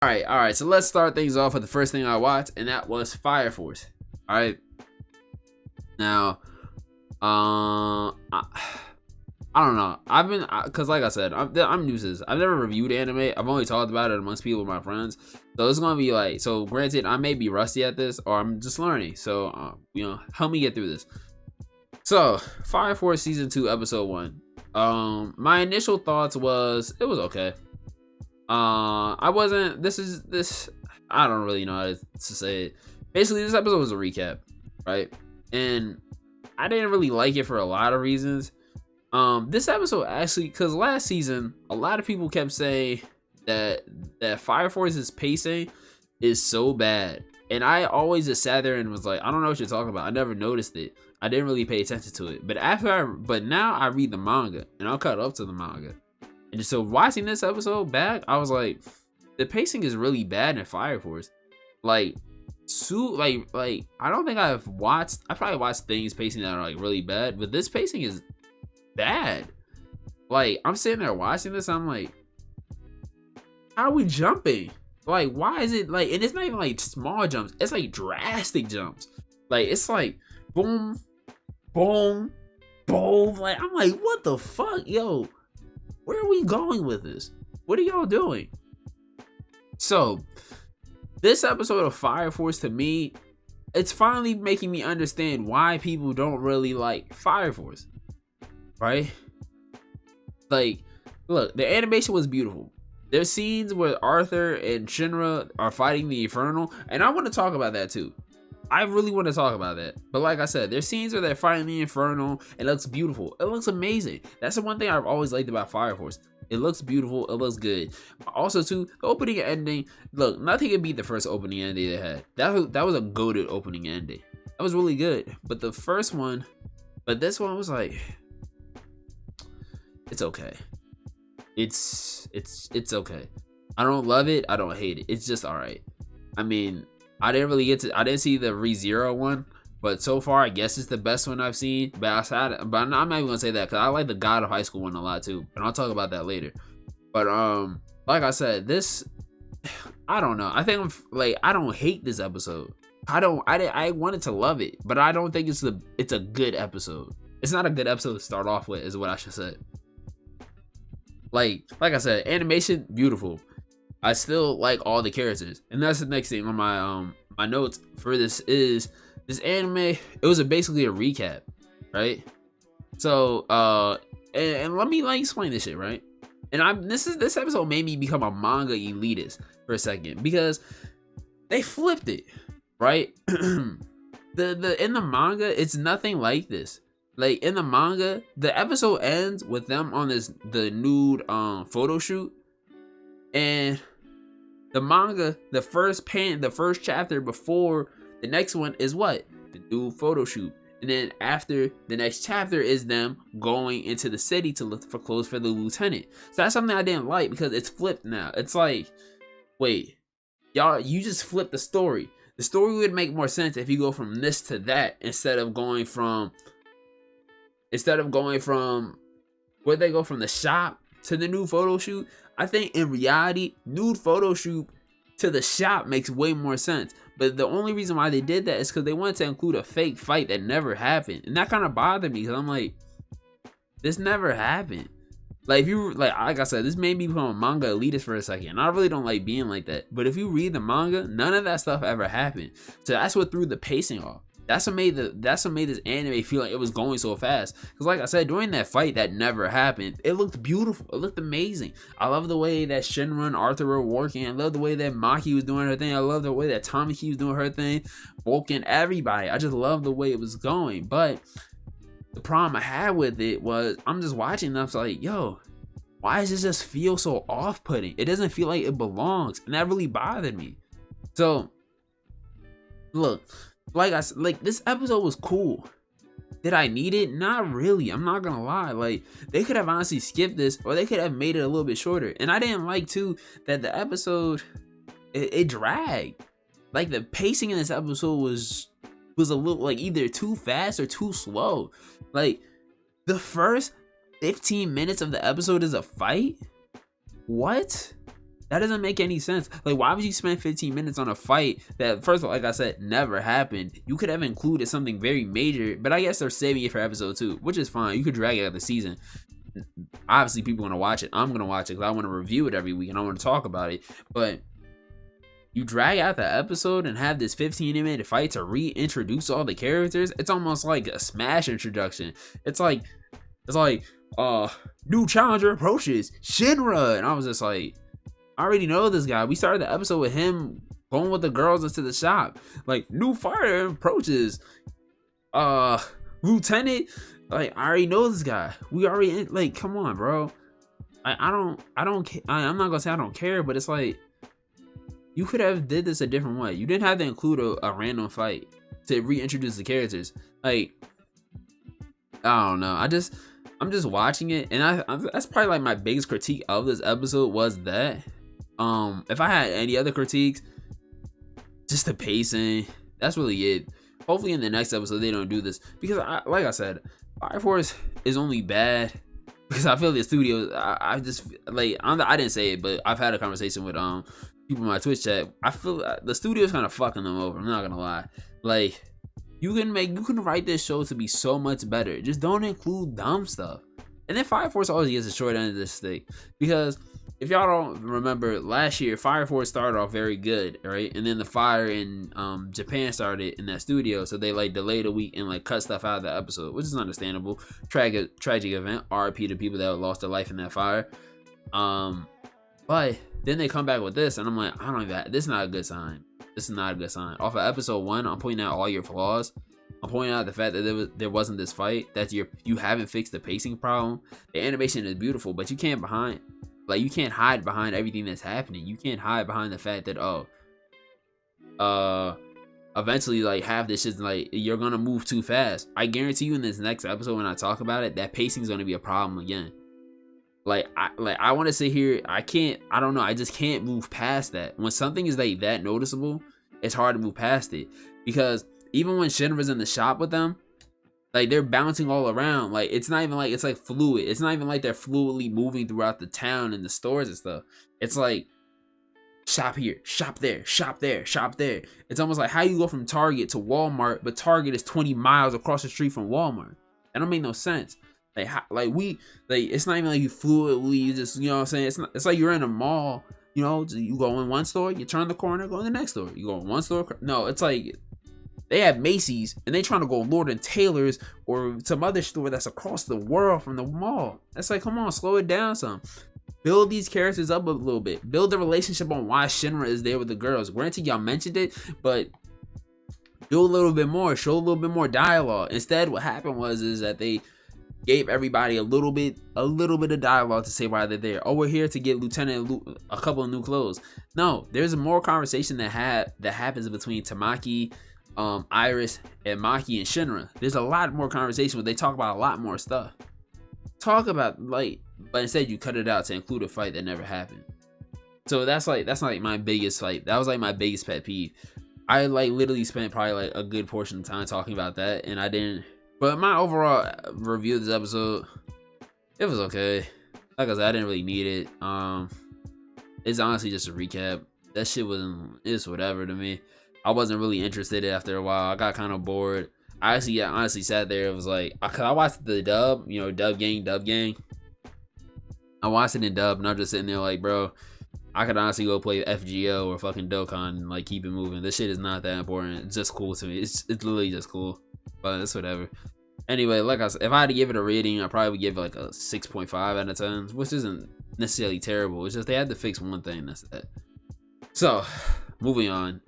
All right. So let's start things off with the first thing I watched, and that was Fire Force. All right. Now, I don't know. I've been because, like I said, I'm new to this. I've never reviewed anime. I've only talked about it amongst people, my friends. So it's gonna be like, so granted, I may be rusty at this, or I'm just learning. So help me get through this. So Fire Force season 2, episode 1. My initial thoughts was it was okay. I wasn't. This. I don't really know how to say it. Basically, this episode was a recap, right? And I didn't really like it for a lot of reasons. This episode actually, because last season, a lot of people kept saying that Fire Force's pacing is so bad, and I always just sat there and was like, I don't know what you're talking about. I never noticed it. I didn't really pay attention to it. But now I read the manga, and I'll cut up to the manga. And so watching this episode back, I was like, the pacing is really bad in Fire Force. Like, I don't think I probably watched things pacing that are like really bad, but this pacing is bad. Like, I'm sitting there watching this, I'm like, how are we jumping? Like, why is it like, and it's not even like small jumps, it's like drastic jumps. Like, it's like boom, boom, boom. Like, I'm like, what the fuck, yo? Where are we going with this? What are y'all doing? So, this episode of Fire Force, to me, it's finally making me understand why people don't really like Fire Force. Right? Like, look, the animation was beautiful. There's scenes where Arthur and Shinra are fighting the Infernal, and I want to talk about that too. I really want to talk about that. But like I said, there's scenes where they're fighting the Infernal. It looks beautiful. It looks amazing. That's the one thing I've always liked about Fire Force. It looks beautiful. It looks good. Also, too, the opening and ending. Look, nothing can beat the first opening and ending they had. That was a goated opening and ending. That was really good. But this one was like, it's okay. It's okay. I don't love it. I don't hate it. It's just all right. I mean, I didn't see the ReZero one, but so far I guess it's the best one I've seen. But I'm not even gonna say that because I like the God of High School one a lot too, and I'll talk about that later. But like I said, this, I don't know. I think I don't hate this episode. I wanted to love it, but I don't think it's a good episode. It's not a good episode to start off with, is what I should say. Like I said, animation beautiful. I still like all the characters, and that's the next thing on my notes for this is this anime. It was basically a recap, right? So and let me explain this shit, right? And this episode made me become a manga elitist for a second because they flipped it, right? the in the manga, it's nothing like this. Like, in the manga, the episode ends with them on the nude photo shoot, and the manga, the first chapter before the next one is what? The nude photo shoot. And then after the next chapter is them going into the city to look for clothes for the lieutenant. So that's something I didn't like because it's flipped now. It's like, wait, y'all, you just flipped the story. The story would make more sense if you go from this to that instead of going from where they go from the shop to the nude photo shoot. I think in reality, nude photo shoot to the shop makes way more sense. But the only reason why they did that is because they wanted to include a fake fight that never happened. And that kind of bothered me because I'm like, this never happened. Like, if you, like I said, this made me become a manga elitist for a second. And I really don't like being like that. But if you read the manga, none of that stuff ever happened. So that's what threw the pacing off. That's what made this anime feel like it was going so fast. Because like I said, during that fight that never happened, it looked beautiful. It looked amazing. I love the way that Shinra and Arthur were working. I love the way that Maki was doing her thing. I love the way that Tamaki was doing her thing. Vulcan, everybody. I just love the way it was going. But the problem I had with it was I'm just watching and I was like, yo, why does this just feel so off-putting? It doesn't feel like it belongs. And that really bothered me. So, look. Like I said, like, this episode was cool. Did I need it? Not really. I'm not gonna lie. Like, they could have honestly skipped this, or they could have made it a little bit shorter. And I didn't like too that the episode it dragged. Like, the pacing in this episode was a little like either too fast or too slow. Like, the first 15 minutes of the episode is a fight. What? That doesn't make any sense. Like, why would you spend 15 minutes on a fight that, first of all, like I said, never happened? You could have included something very major, but I guess they're saving it for episode 2, which is fine. You could drag it out the season. Obviously, people want to watch it. I'm going to watch it because I want to review it every week and I want to talk about it. But you drag out the episode and have this 15-minute fight to reintroduce all the characters. It's almost like a Smash introduction. It's like, new challenger approaches, Shinra. And I was just like, I already know this guy. We started the episode with him going with the girls into the shop. Like, new fighter approaches, lieutenant. Like, I already know this guy. We already, like, come on, bro. I'm not gonna say I don't care, but it's like, you could have did this a different way. You didn't have to include a random fight to reintroduce the characters. Like, I don't know. I'm just watching it, and that's probably like my biggest critique of this episode was that. If I had any other critiques, just the pacing. That's really it. Hopefully in the next episode they don't do this, because like I said, Fire Force is only bad because I feel the studio. I just like I didn't say it, but I've had a conversation with people in my Twitch chat. I feel the studio's kind of fucking them over. I'm not gonna lie. Like, you can write this show to be so much better. Just don't include dumb stuff. And then Fire Force always gets the short end of this stick, because if y'all don't remember, last year Fire Force started off very good, right? And then the fire in Japan started in that studio, so they like delayed a week and like cut stuff out of the episode, which is understandable. Tragic event. RIP to people that lost their life in that fire. But then they come back with this, and I'm like, this is not a good sign. This is not a good sign. Off of episode 1, I'm pointing out all your flaws. I'm pointing out the fact that there wasn't this fight, that you haven't fixed the pacing problem. The animation is beautiful, but you can't hide behind everything that's happening. You can't hide behind the fact that eventually like half this shit's like you're gonna move too fast. I guarantee you in this next episode when I talk about it, that pacing is gonna be a problem again. I want to sit here. I don't know. I just can't move past that. When something is like that noticeable, it's hard to move past it, because even when Shinra's in the shop with them, like, they're bouncing all around. Like, it's not even like it's like fluid. It's not even like they're fluidly moving throughout the town and the stores and stuff. It's like shop here, shop there, shop there, shop there. It's almost like how you go from Target to Walmart, but Target is 20 miles across the street from Walmart. That don't make no sense. It's not even like you fluidly, you just, you know what I'm saying? It's like you're in a mall, you know, you go in one store, you turn the corner, go in the next store. You go in one store. No, it's like they have Macy's and they trying to go Lord and Taylor's or some other store that's across the world from the mall. That's like, come on, slow it down some. Build these characters up a little bit. Build the relationship on why Shinra is there with the girls. Granted, y'all mentioned it, but do a little bit more. Show a little bit more dialogue. Instead, what happened is that they gave everybody a little bit of dialogue to say why they're there. Oh, we're here to get Lieutenant a couple of new clothes. No, there's more conversation that happens between Tamaki, Iris, and Maki and Shinra. There's a lot more conversation where they talk about a lot more stuff. But instead you cut it out to include a fight that never happened. So that's like my biggest fight. That was like my biggest pet peeve. I like literally spent probably like a good portion of time talking about that, and I didn't. But my overall review of this episode, it was okay. Like I said, I didn't really need it. It's honestly just a recap. That shit it's whatever to me. I wasn't really interested after a while. I got kind of bored. I honestly sat there. It was like, cause I watched the dub, Dub Gang. I watched it in dub, and I'm just sitting there like, bro, I could honestly go play FGO or fucking Dokkan and like keep it moving. This shit is not that important. It's just cool to me. It's literally just cool. But it's whatever. Anyway, like I said, if I had to give it a rating, I'd probably give it like a 6.5 out of 10, which isn't necessarily terrible. It's just they had to fix one thing. That's it. So, moving on.